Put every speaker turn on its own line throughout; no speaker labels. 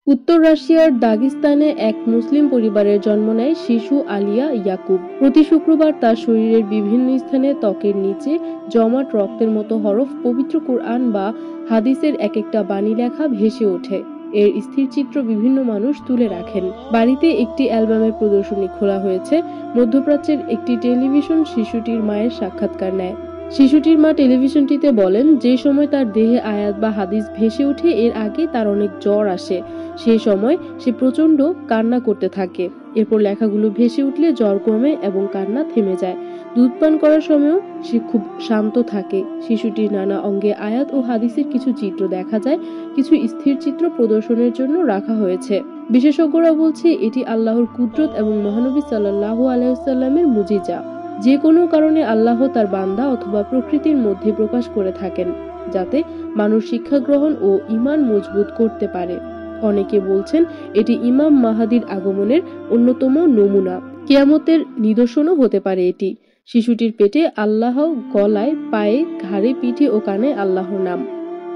উত্তর রাশিয়ার দাগিস্তানে এক মুসলিম পরিবারের জন্ম নেয় শিশু আলিয়া ইয়াকুব। প্রতি শুক্রবার তার শরীরের বিভিন্ন স্থানে ত্বকের নিচে জমাট রক্তের মতো হরফ পবিত্র কুরআন বা হাদিসের এক একটা বাণী লেখা ভেসে ওঠে। এর স্থির চিত্র বিভিন্ন মানুষ তুলে রাখেন। বাড়িতে একটি অ্যালবামের প্রদর্শনী খোলা হয়েছে। মধ্যপ্রাচ্যের একটি টেলিভিশন শিশুটির মায়ের সাক্ষাৎকার নেয়। শিশুটির মা টেলিভিশনটিতে বলেন, যে সময় তার দেহে আয়াত বা হাদিস ভেসে ওঠে এর আগে তার অনেক জ্বর আসে। সেই সময় সে প্রচন্ড কান্না করতে থাকে। এরপর লেখাগুলো ভেসে উঠলে জ্বর কমে এবং কান্না থেমে যায়। দুধ পান করার সময়ও সে খুব শান্ত থাকে। শিশুটির নানা অঙ্গে আয়াত ও হাদিসের কিছু চিত্র দেখা যায়। কিছু স্থির চিত্র প্রদর্শনের জন্য রাখা হয়েছে। বিশেষজ্ঞরা বলছে এটি আল্লাহর কুদরত এবং মহানবী সাল্লাল্লাহু আলাইহি ওয়াসাল্লামের মুজিজা। যে কোনো কারণে আল্লাহ তার বান্দা অথবা প্রকৃতির মধ্যে প্রকাশ করে থাকেন, যাতে মানুষ শিক্ষা গ্রহণ ও ঈমান মজবুত করতে পারে। অনেকে বলছেন এটি ইমাম মাহাদির আগমনের অন্যতম নমুনা। কিয়ামতের নিদর্শনও হতে পারে এটি। শিশুটির পেটে আল্লাহ, গলায়, পায়ে, ঘাড়ে, পিঠে ও কানে আল্লাহর নাম।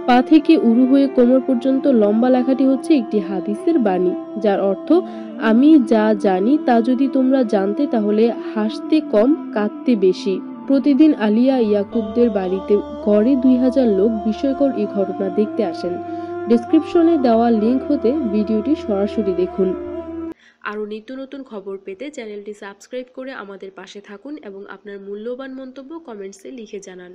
পা থেকে উরু হয়ে কোমর পর্যন্ত লম্বা লেখাটি হচ্ছে একটি হাদিসের বাণী, যার অর্থ, আমি যা জানি তা যদি তোমরা জানতে তাহলে হাসতে কম, কাঁদতে বেশি। প্রতিদিন আলিয়া ইয়াকুবদের বাড়িতে গড়ে 2000 লোক বিস্ময়কর এই ঘটনা দেখতে আসেন। ডেসক্রিপশনে দেওয়া লিংক হতে ভিডিওটি সরাসরি দেখুন। আরও নিত্য নতুন খবর পেতে চ্যানেলটি সাবস্ক্রাইব করে আমাদের পাশে থাকুন এবং আপনার মূল্যবান মন্তব্য কমেন্টসে লিখে জানান।